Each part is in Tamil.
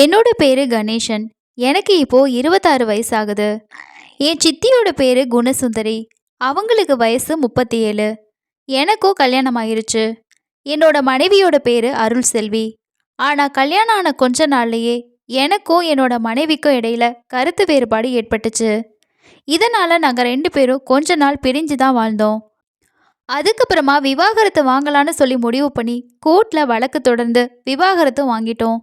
என்னோட பேரு கணேசன். எனக்கு இப்போ 26 வயசாகுது. என் சித்தியோட பேரு குணசுந்தரி. அவங்களுக்கு வயசு 37. எனக்கும் கல்யாணம் ஆயிருச்சு. என்னோட மனைவியோட பேரு அருள் செல்வி. ஆனா கல்யாணம் ஆன கொஞ்ச நாள்லயே எனக்கும் என்னோட மனைவிக்கும் இடையில கருத்து வேறுபாடு ஏற்பட்டுச்சு. இதனால நாங்க 2 பேரும் கொஞ்ச நாள் பிரிஞ்சு தான் வாழ்ந்தோம். அதுக்கப்புறமா விவாகரத்து வாங்கலான்னு சொல்லி முடிவு பண்ணி கோர்ட்ல வழக்கு தொடர்ந்து விவாகரத்து வாங்கிட்டோம்.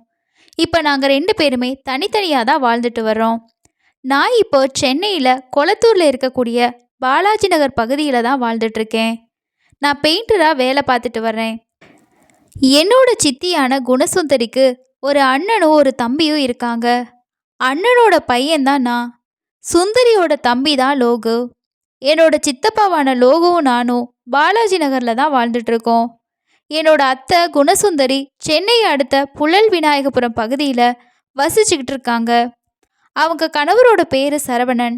இப்போ நாங்கள் 2 பேருமே தனித்தனியாக தான் வாழ்ந்துட்டு வர்றோம். நான் இப்போ சென்னையில் கொளத்தூரில் இருக்கக்கூடிய பாலாஜி நகர் பகுதியில் தான் வாழ்ந்துட்டுருக்கேன். நான் பெயிண்டராக வேலை பார்த்துட்டு வர்றேன். என்னோட சித்தியான குணசுந்தரிக்கு ஒரு அண்ணனும் ஒரு தம்பியும் இருக்காங்க. அண்ணனோட பையன்தான் நான். சுந்தரியோட தம்பி தான் லோகு. என்னோட சித்தப்பாவான லோகுவும் நானும் பாலாஜி நகரில் தான் வாழ்ந்துட்டுருக்கோம். என்னோட அத்தை குணசுந்தரி சென்னை அடுத்த புழல் விநாயகபுரம் பகுதியில் வசிச்சுக்கிட்டு இருக்காங்க. அவங்க கணவரோட பேரு சரவணன்.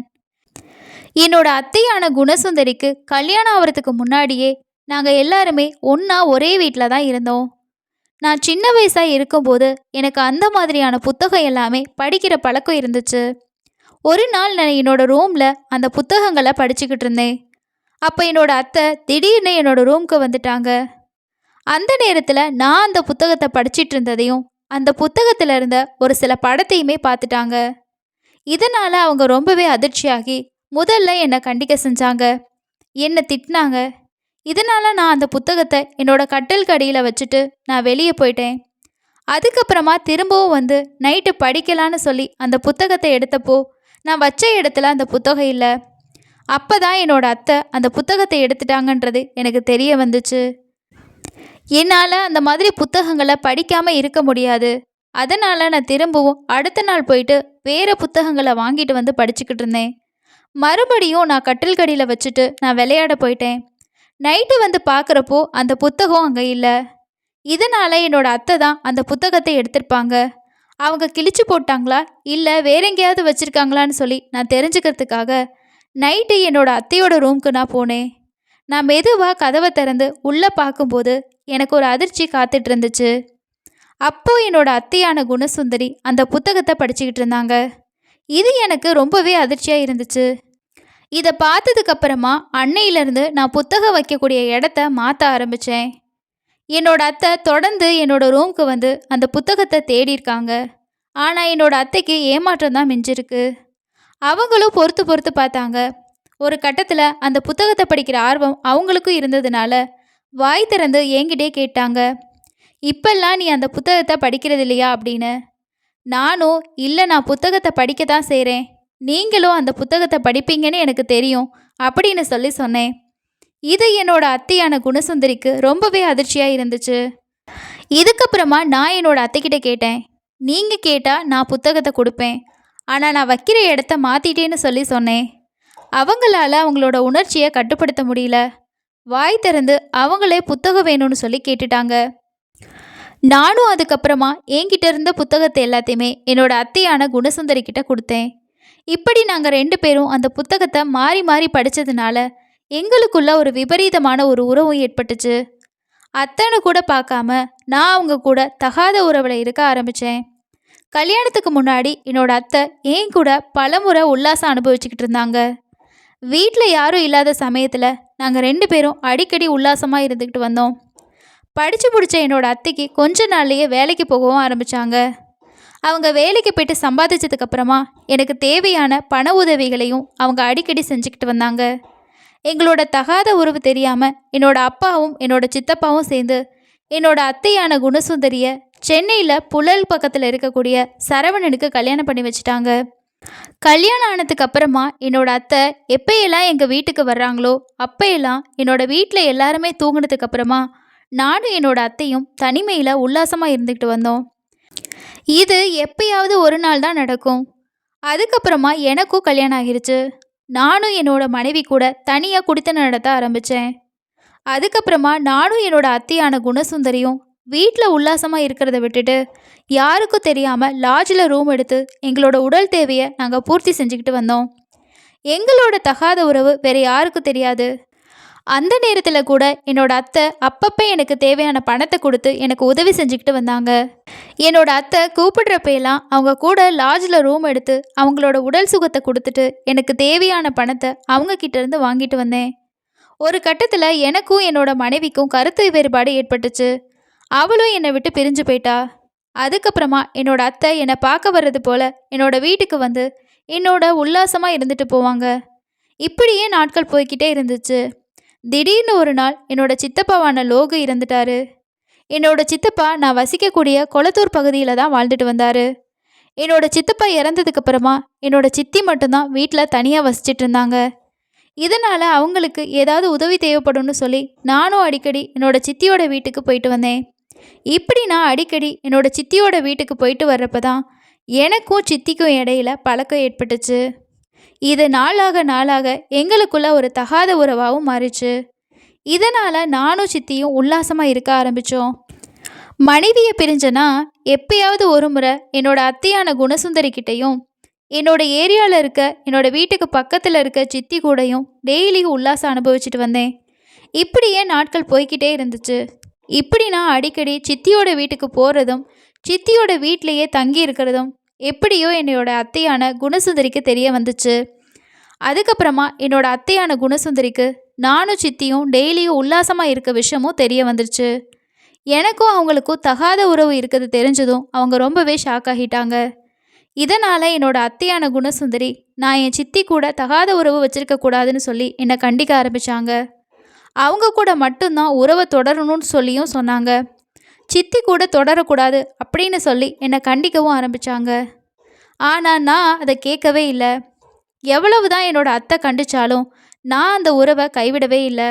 என்னோட அத்தையான குணசுந்தரிக்கு கல்யாணம் ஆகிறதுக்கு முன்னாடியே நாங்கள் எல்லாருமே ஒன்றா ஒரே வீட்டில் தான் இருந்தோம். நான் சின்ன வயசாக இருக்கும்போது எனக்கு அந்த மாதிரியான புத்தகம் எல்லாமே படிக்கிற பழக்கம் இருந்துச்சு. ஒரு நாள் நான் என்னோட ரூமில் அந்த புத்தகங்களை படிச்சுக்கிட்டு இருந்தேன். அப்போ என்னோட அத்தை திடீர்னு என்னோட ரூமுக்கு வந்துட்டாங்க. அந்த நேரத்தில் நான் அந்த புத்தகத்தை படிச்சிட்டு இருந்ததையும் அந்த புத்தகத்தில் இருந்த ஒரு சில படத்தையுமே பார்த்துட்டாங்க. இதனால் அவங்க ரொம்பவே அதிர்ச்சியாகி முதல்ல என்னை கண்டிக்க செஞ்சாங்க, என்னை திட்டினாங்க. இதனால் நான் அந்த புத்தகத்தை என்னோட கட்டில் கடியில் வச்சுட்டு நான் வெளியே போயிட்டேன். அதுக்கப்புறமா திரும்பவும் வந்து நைட்டு படிக்கலான்னு சொல்லி அந்த புத்தகத்தை எடுத்தப்போ நான் வச்ச இடத்துல அந்த புத்தகம் இல்லை. அப்போ தான் என்னோட அத்தை அந்த புத்தகத்தை எடுத்துட்டாங்கன்றது எனக்கு தெரிய வந்துச்சு. என்னால் அந்த மாதிரி புத்தகங்களை படிக்காமல் இருக்க முடியாது. அதனால் நான் திரும்பவும் அடுத்த நாள் போயிட்டு வேறு புத்தகங்களை வாங்கிட்டு வந்து படிச்சுக்கிட்டு இருந்தேன். மறுபடியும் நான் கட்டில் கடியில் வச்சுட்டு நான் விளையாட போயிட்டேன். நைட்டு வந்து பார்க்குறப்போ அந்த புத்தகம் அங்கே இல்லை. இதனால் என்னோட அத்தை தான் அந்த புத்தகத்தை எடுத்திருப்பாங்க. அவங்க கிழிச்சு போட்டாங்களா இல்லை வேற எங்கேயாவது வச்சுருக்காங்களான்னு சொல்லி நான் தெரிஞ்சுக்கிறதுக்காக நைட்டு என்னோட அத்தையோட ரூமுக்கு நான் போனேன். நான் மெதுவாக கதவை திறந்து உள்ளே பார்க்கும்போது எனக்கு ஒரு அதிர்ச்சி காத்துட்டு இருந்துச்சு. அப்போது என்னோட அத்தையான குணசுந்தரி அந்த புத்தகத்தை படிச்சுக்கிட்டு இருந்தாங்க. இது எனக்கு ரொம்பவே அதிர்ச்சியாக இருந்துச்சு. இதை பார்த்ததுக்கப்புறமா அன்னையிலேருந்து நான் புத்தகம் வைக்கக்கூடிய இடத்த மாற்ற ஆரம்பித்தேன். என்னோட அத்தை தொடர்ந்து என்னோட ரூமுக்கு வந்து அந்த புத்தகத்தை தேடியிருக்காங்க. ஆனால் என்னோட அத்தைக்கு ஏமாற்றம் தான் மிஞ்சிருக்கு. அவங்களும் பொறுத்து பொறுத்து பார்த்தாங்க. ஒரு கட்டத்தில் அந்த புத்தகத்தை படிக்கிற ஆர்வம் அவங்களுக்கும் இருந்ததுனால வாய் திறந்து என்கிட்டே கேட்டாங்க, இப்பெல்லாம் நீ அந்த புத்தகத்தை படிக்கிறது இல்லையா அப்படின்னு. நானும் இல்லை, நான் புத்தகத்தை படிக்க தான் செய்கிறேன், நீங்களும் அந்த புத்தகத்தை படிப்பீங்கன்னு எனக்கு தெரியும் அப்படின்னு சொன்னேன். இது என்னோட அத்தையான குணசுந்தரிக்கு ரொம்பவே அதிர்ச்சியாக இருந்துச்சு. இதுக்கப்புறமா நான் என்னோட அத்தைக்கிட்ட கேட்டேன், நீங்கள் கேட்டால் நான் புத்தகத்தை கொடுப்பேன், ஆனால் நான் வைக்கிற இடத்த மாற்றிட்டேன்னு சொன்னேன். அவங்களால அவங்களோட உணர்ச்சியை கட்டுப்படுத்த முடியல. வாய் திறந்து அவங்களே புத்தகம் வேணும்னு சொல்லி கேட்டுட்டாங்க. நானும் அதுக்கப்புறமா என்கிட்ட இருந்த புத்தகத்தை எல்லாத்தையுமே என்னோட அத்தையான குணசுந்தரி கிட்ட கொடுத்தேன். இப்படி நாங்கள் 2 பேரும் அந்த புத்தகத்தை மாறி மாறி படித்ததுனால எங்களுக்குள்ள ஒரு விபரீதமான ஒரு உறவும் ஏற்பட்டுச்சு. அத்தைன்னு கூட பார்க்காம நான் அவங்க கூட தகாத உறவில் இருக்க ஆரம்பித்தேன். கல்யாணத்துக்கு முன்னாடி என்னோட அத்தை என் கூட பலமுறை உல்லாசம் அனுபவிச்சுக்கிட்டு இருந்தாங்க. வீட்டில் யாரும் இல்லாத சமயத்தில் நாங்கள் 2 பேரும் அடிக்கடி உல்லாசமாக இருந்துக்கிட்டு வந்தோம். படித்து பிடிச்ச என்னோட அத்தைக்கு கொஞ்ச நாள்லேயே வேலைக்கு போகவும் ஆரம்பித்தாங்க. அவங்க வேலைக்கு போய்ட்டு சம்பாதிச்சதுக்கப்புறமா எனக்கு தேவையான பண உதவிகளையும் அவங்க அடிக்கடி செஞ்சுக்கிட்டு வந்தாங்க. எங்களோட தகாத உறவு தெரியாமல் என்னோட அப்பாவும் என்னோட சித்தப்பாவும் சேர்ந்து என்னோட அத்தையான குணசுந்தரியை சென்னையில் புழல் பக்கத்தில் இருக்கக்கூடிய சரவணனுக்கு கல்யாணம் பண்ணி வச்சுட்டாங்க. கல்யாணம் ஆனதுக்கு அப்புறமா என்னோட அத்தை எப்பையெல்லாம் எங்கள் வீட்டுக்கு வர்றாங்களோ அப்பையெல்லாம் என்னோட வீட்டில் எல்லாருமே தூங்கினதுக்கு அப்புறமா நானும் என்னோட அத்தையும் தனிமையில் உல்லாசமாக இருந்துக்கிட்டு வந்தோம். இது எப்பயாவது ஒரு நாள் தான் நடக்கும். அதுக்கப்புறமா எனக்கும் கல்யாணம் ஆகிருச்சு. நானும் என்னோட மனைவி கூட தனியாக குடித்தனம் நடத்த ஆரம்பித்தேன். அதுக்கப்புறமா நானும் என்னோட அத்தையான குணசுந்தரியும் வீட்டில் உல்லாசமாக இருக்கிறத விட்டுட்டு யாருக்கும் தெரியாமல் லாட்ஜில் ரூம் எடுத்து எங்களோட உடல் தேவையை நாங்கள் பூர்த்தி செஞ்சுக்கிட்டு வந்தோம். எங்களோட தகாத உறவு வேறு யாருக்கும் தெரியாது. அந்த நேரத்தில் கூட என்னோட அத்தை அப்பப்போ எனக்கு தேவையான பணத்தை கொடுத்து எனக்கு உதவி செஞ்சுக்கிட்டு வந்தாங்க. என்னோட அத்தை கூப்பிடுறப்பெல்லாம் அவங்க கூட லாட்ஜில் ரூம் எடுத்து அவங்களோட உடல் சுகத்தை கொடுத்துட்டு எனக்கு தேவையான பணத்தை அவங்க கிட்ட இருந்து வாங்கிட்டு வந்தேன். ஒரு கட்டத்தில் எனக்கும் என்னோட மனைவிக்கும் கருத்து வேறுபாடு ஏற்பட்டுச்சு. அவளும் என்னை விட்டு பிரிஞ்சு போயிட்டா. அதுக்கப்புறமா என்னோட அத்தை என்னை பார்க்க வர்றது போல என்னோட வீட்டுக்கு வந்து என்னோட உல்லாசமாக இருந்துட்டு போவாங்க. இப்படியே நாட்கள் போய்கிட்டே இருந்துச்சு. திடீர்னு ஒரு நாள் என்னோட சித்தப்பாவான லோகு இறந்துட்டாரு. என்னோட சித்தப்பா நான் வசிக்கக்கூடிய கொளத்தூர் பகுதியில் தான் வாழ்ந்துட்டு வந்தார். என்னோட சித்தப்பா இறந்ததுக்கு அப்புறமா என்னோட சித்தி மட்டும்தான் வீட்டில் தனியாக வசிச்சிட்டு இருந்தாங்க. இதனால் அவங்களுக்கு ஏதாவது உதவி தேவைப்படும்னு சொல்லி நானும் அடிக்கடி என்னோட சித்தியோட வீட்டுக்கு போயிட்டு வந்தேன். இப்படி நான் அடிக்கடி என்னோட சித்தியோட வீட்டுக்கு போயிட்டு வர்றப்ப தான் எனக்கும் சித்திக்கும் இடையில பழக்கம் ஏற்பட்டுச்சு. இது நாளாக நாளாக எங்களுக்குள்ள ஒரு தகாத உறவாகவும் மாறிச்சு. இதனால் நானும் சித்தியும் உல்லாசமாக இருக்க ஆரம்பித்தோம். மனைவியை பிரிஞ்சனா எப்பயாவது ஒரு முறை என்னோட அத்தையான குணசுந்தரிக்கிட்டையும் என்னோட ஏரியாவில் இருக்க என்னோட வீட்டுக்கு பக்கத்தில் இருக்க சித்தி கூடையும் டெய்லியும் உல்லாசம் அனுபவிச்சுட்டு வந்தேன். இப்படியே நாட்கள் போய்கிட்டே இருந்துச்சு. இப்படி நான் அடிக்கடி சித்தியோட வீட்டுக்கு போகிறதும் சித்தியோட வீட்டிலையே தங்கி இருக்கிறதும் எப்படியோ என்னோட அத்தையான குணசுந்தரிக்கு தெரிய வந்துச்சு. அதுக்கப்புறமா என்னோட அத்தையான குணசுந்தரிக்கு நானும் சித்தியும் டெய்லியும் உல்லாசமாக இருக்க விஷயமும் தெரிய வந்துருச்சு. எனக்கும் அவங்களுக்கும் தகாத உறவு இருக்கிறது தெரிஞ்சதும் அவங்க ரொம்பவே ஷாக் ஆகிட்டாங்க. இதனால் என்னோட அத்தையான குணசுந்தரி நான் என் சித்தி கூட தகாத உறவு வச்சிருக்க கூடாதுன்னு சொல்லி என்னை கண்டிக்க ஆரம்பித்தாங்க. அவங்க கூட மட்டும்தான் உறவை தொடரணும்னு சொல்லியும் சொன்னாங்க. சித்தி கூட தொடரக்கூடாது அப்படின்னு சொல்லி என்னை கண்டிக்கவும் ஆரம்பித்தாங்க. ஆனால் நான் அதை கேட்கவே இல்லை. எவ்வளவு தான் என்னோட அத்தை கண்டிச்சாலும் நான் அந்த உறவை கைவிடவே இல்லை.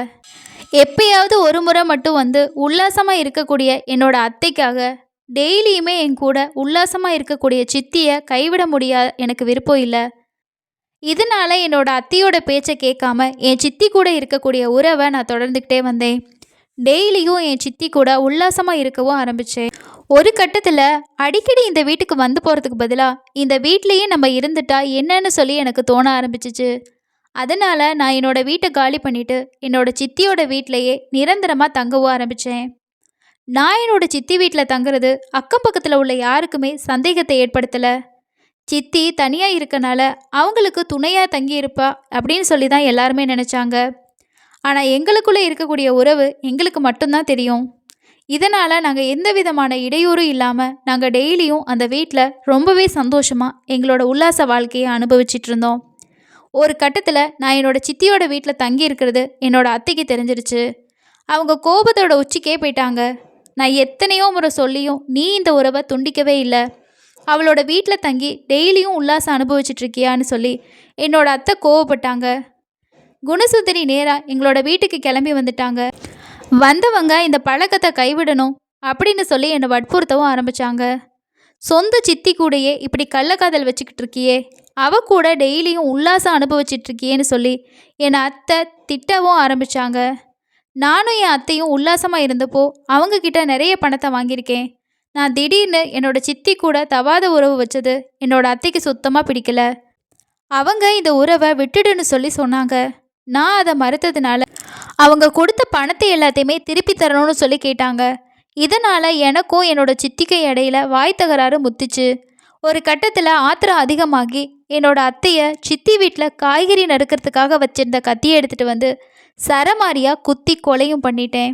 எப்பயாவது ஒரு முறை மட்டும் வந்து உல்லாசமாக இருக்கக்கூடிய என்னோட அத்தைக்காக டெய்லியுமே என் கூட உல்லாசமாக இருக்கக்கூடிய சித்தியை கைவிட முடியாது எனக்கு விருப்பம் இல்லை. இதனால என்னோட அத்தையோட பேச்சை கேட்காம என் சித்தி கூட இருக்கக்கூடிய உறவை நான் தொடர்ந்துக்கிட்டே வந்தேன். டெய்லியும் என் சித்தி கூட உல்லாசமாக இருக்கவும் ஆரம்பித்தேன். ஒரு கட்டத்தில் அடிக்கடி இந்த வீட்டுக்கு வந்து போகிறதுக்கு பதிலாக இந்த வீட்லேயே நம்ம இருந்துட்டா என்னன்னு சொல்லி எனக்கு தோண ஆரம்பிச்சிச்சு. அதனால் நான் என்னோட வீட்டை காலி பண்ணிவிட்டு என்னோட சித்தியோட வீட்டிலையே நிரந்தரமாக தங்கவும் ஆரம்பித்தேன். நான் என்னோட சித்தி வீட்டில் தங்குறது அக்கம் பக்கத்தில் உள்ள யாருக்குமே சந்தேகத்தை ஏற்படுத்தலை. சித்தி தனியாக இருக்கனால அவங்களுக்கு துணையாக தங்கியிருப்பா அப்படின்னு சொல்லி தான் எல்லாருமே நினச்சாங்க. ஆனால் எங்களுக்குள்ளே இருக்கக்கூடிய உறவு எங்களுக்கு மட்டும்தான் தெரியும். இதனால் நாங்கள் எந்த விதமான இடையூறும் இல்லாமல் நாங்கள் டெய்லியும் அந்த வீட்டில் ரொம்பவே சந்தோஷமாக எங்களோட உல்லாச வாழ்க்கையை அனுபவிச்சிட்டு இருந்தோம். ஒரு கட்டத்தில் நான் என்னோட சித்தியோட வீட்டில் தங்கி இருக்கிறது என்னோட அத்தைக்கு தெரிஞ்சிருச்சு. அவங்க கோபத்தோட உச்சிக்கே போயிட்டாங்க. நான் எத்தனையோ முறை சொல்லியும் நீ இந்த உறவை துண்டிக்கவே இல்லை. அவளோட வீட்டில் தங்கி டெய்லியும் உல்லாசம் அனுபவிச்சிட்ருக்கியான்னு சொல்லி என்னோட அத்தை கோவப்பட்டாங்க. குணசுந்தரி நேராக எங்களோட வீட்டுக்கு கிளம்பி வந்துட்டாங்க. வந்தவங்க இந்த பழக்கத்தை கைவிடணும் அப்படின்னு சொல்லி என்னை வற்புறுத்தவும் ஆரம்பித்தாங்க. சொந்த சித்தி கூடையே இப்படி கள்ளக்காதல் வச்சுக்கிட்டு இருக்கியே, அவ கூட டெய்லியும் உல்லாசம் அனுபவிச்சிட்ருக்கியேன்னு சொல்லி என்னை அத்தை திட்டவும் ஆரம்பித்தாங்க. நானும் என் அத்தையும் உல்லாசமாக இருந்தப்போ அவங்கக்கிட்ட நிறைய பணத்தை வாங்கியிருக்கேன். நான் திடீர்னு என்னோட சித்தி கூட தவாத உறவு வச்சது என்னோட அத்தைக்கு சுத்தமாக பிடிக்கல. அவங்க இந்த உறவை விட்டுடுன்னு சொல்லி சொன்னாங்க. நான் அதை மறுத்ததுனால அவங்க கொடுத்த பணத்தை எல்லாத்தையுமே திருப்பி தரணும்னு சொல்லி கேட்டாங்க. இதனால் எனக்கும் என்னோட சித்திக்கு இடையில வாய் தகராறு முத்துச்சு. ஒரு கட்டத்தில் ஆத்திரம் அதிகமாகி என்னோட அத்தையை சித்தி வீட்டில் காய்கறி நறுக்கிறதுக்காக வச்சிருந்த கத்தியை எடுத்துகிட்டு வந்து சரமாரியாக குத்தி கொலையும் பண்ணிட்டேன்.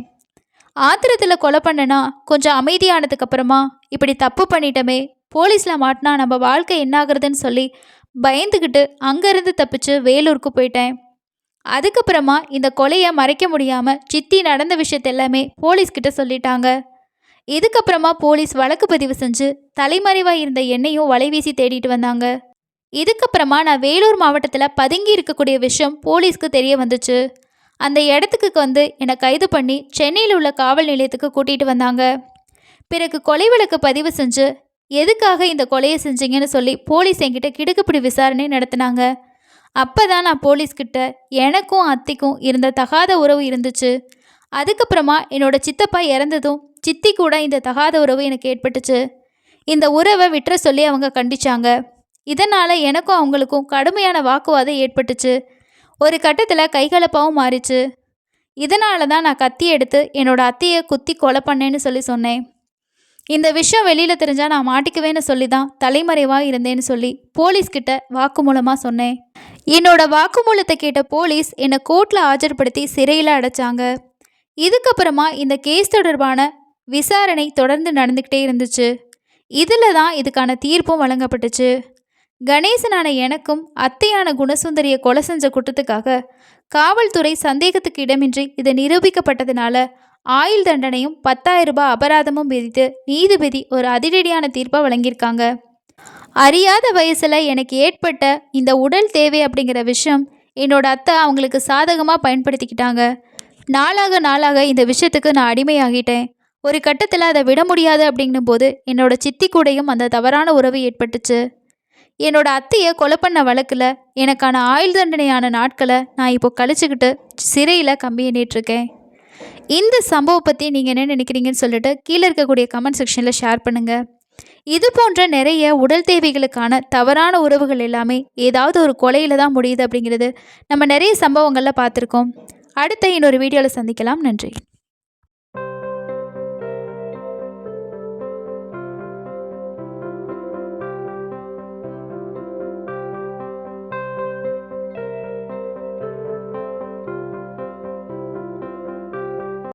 ஆத்திரத்தில் கொலை பண்ணனா கொஞ்சம் அமைதியானதுக்கப்புறமா இப்படி தப்பு பண்ணிட்டோமே, போலீஸில் மாட்டினா நம்ம வாழ்க்கை என்னாகிறதுன்னு சொல்லி பயந்துக்கிட்டு அங்கேருந்து தப்பிச்சு வேலூருக்கு போயிட்டேன். அதுக்கப்புறமா இந்த கொலையை மறைக்க முடியாமல் சித்தி நடந்த விஷயத்த எல்லாமே போலீஸ்கிட்ட சொல்லிட்டாங்க. இதுக்கப்புறமா போலீஸ் வழக்கு பதிவு செஞ்சு தலைமறைவாக இருந்த என்னையும் வலைவீசி தேடிட்டு வந்தாங்க. இதுக்கப்புறமா நான் வேலூர் மாவட்டத்தில் பதுங்கி இருக்கக்கூடிய விஷயம் போலீஸ்க்கு தெரிய வந்துச்சு. அந்த இடத்துக்கு வந்து என்னை கைது பண்ணி சென்னையில் உள்ள காவல் நிலையத்துக்கு கூட்டிகிட்டு வந்தாங்க. பிறகு கொலை வழக்கு பதிவு செஞ்சு எதுக்காக இந்த கொலையை செஞ்சீங்கன்னு சொல்லி போலீஸ் என்கிட்ட கிடுக்குப்பிடி விசாரணை நடத்தினாங்க. அப்போ தான் நான் போலீஸ்கிட்ட எனக்கும் அத்தைக்கும் இருந்த தகாத உறவு இருந்துச்சு. அதுக்கப்புறமா என்னோட சித்தப்பா இறந்ததும் சித்தி கூட இந்த தகாத உறவு எனக்கு ஏற்பட்டுச்சு. இந்த உறவை விட்டுற சொல்லி அவங்க கண்டிச்சாங்க. இதனால் எனக்கும் அவங்களுக்கும் கடுமையான வாக்குவாதம் ஏற்பட்டுச்சு. ஒரு கட்டத்தில் கைகலப்பாகவும் மாறிச்சு. இதனால தான் நான் கத்தி எடுத்து என்னோட அத்தையை குத்தி கொலை பண்ணேன்னு சொல்லி சொன்னேன். இந்த விஷயம் வெளியில் தெரிஞ்சா நான் மாட்டிக்குவேன்னு சொல்லி தான் தலைமறைவாக இருந்தேன்னு சொல்லி போலீஸ்கிட்ட வாக்குமூலமாக சொன்னேன். என்னோட வாக்குமூலத்தை கேட்ட போலீஸ் என்னை கோர்ட்டில் ஆஜர்படுத்தி சிறையில் அடைச்சாங்க. இதுக்கப்புறமா இந்த கேஸ் தொடர்பான விசாரணை தொடர்ந்து நடந்துக்கிட்டே இருந்துச்சு. இதில் தான் இதுக்கான தீர்ப்பும் வழங்கப்பட்டுச்சு. கணேசனான எனக்கும் அத்தையான குணசுந்தரியை கொலை செஞ்ச குற்றத்துக்காக காவல்துறை சந்தேகத்துக்கு இடமின்றி இது நிரூபிக்கப்பட்டதுனால ஆயுள் தண்டனையும் 10,000 ரூபாய் அபராதமும் விதித்து நீதிபதி ஒரு அதிரடியான தீர்ப்பை வழங்கியிருக்காங்க. அறியாத வயசில் எனக்கு ஏற்பட்ட இந்த உடல் தேவை அப்படிங்கிற விஷயம் என்னோட அத்தை அவங்களுக்கு சாதகமாக பயன்படுத்திக்கிட்டாங்க. நாளாக இந்த விஷயத்துக்கு நான் அடிமையாகிட்டேன். ஒரு கட்டத்தில் அதை விட முடியாது அப்படிங்கும் போது என்னோட சித்தி கூடையும் அந்த தவறான உறவு ஏற்பட்டுச்சு. என்னோட அத்தையை கொலை பண்ண வழக்கில் எனக்கான ஆயுள் தண்டனையான நாட்களை நான் இப்போ கழிச்சுக்கிட்டு சிறையில் கம்பி எண்ணிட்டுருக்கேன். இந்த சம்பவம் பற்றி நீங்கள் என்ன நினைக்கிறீங்கன்னு சொல்லிட்டு கீழே இருக்கக்கூடிய கமெண்ட் செக்ஷனில் ஷேர் பண்ணுங்கள். இது போன்ற நிறைய உடல் தேவைகளுக்கான தவறான உறவுகள் எல்லாமே ஏதாவது ஒரு கொலையில் தான் முடியுது அப்படிங்கிறது நம்ம நிறைய சம்பவங்களில் பார்த்துருக்கோம். அடுத்த இன்னொரு வீடியோவில் சந்திக்கலாம். நன்றி.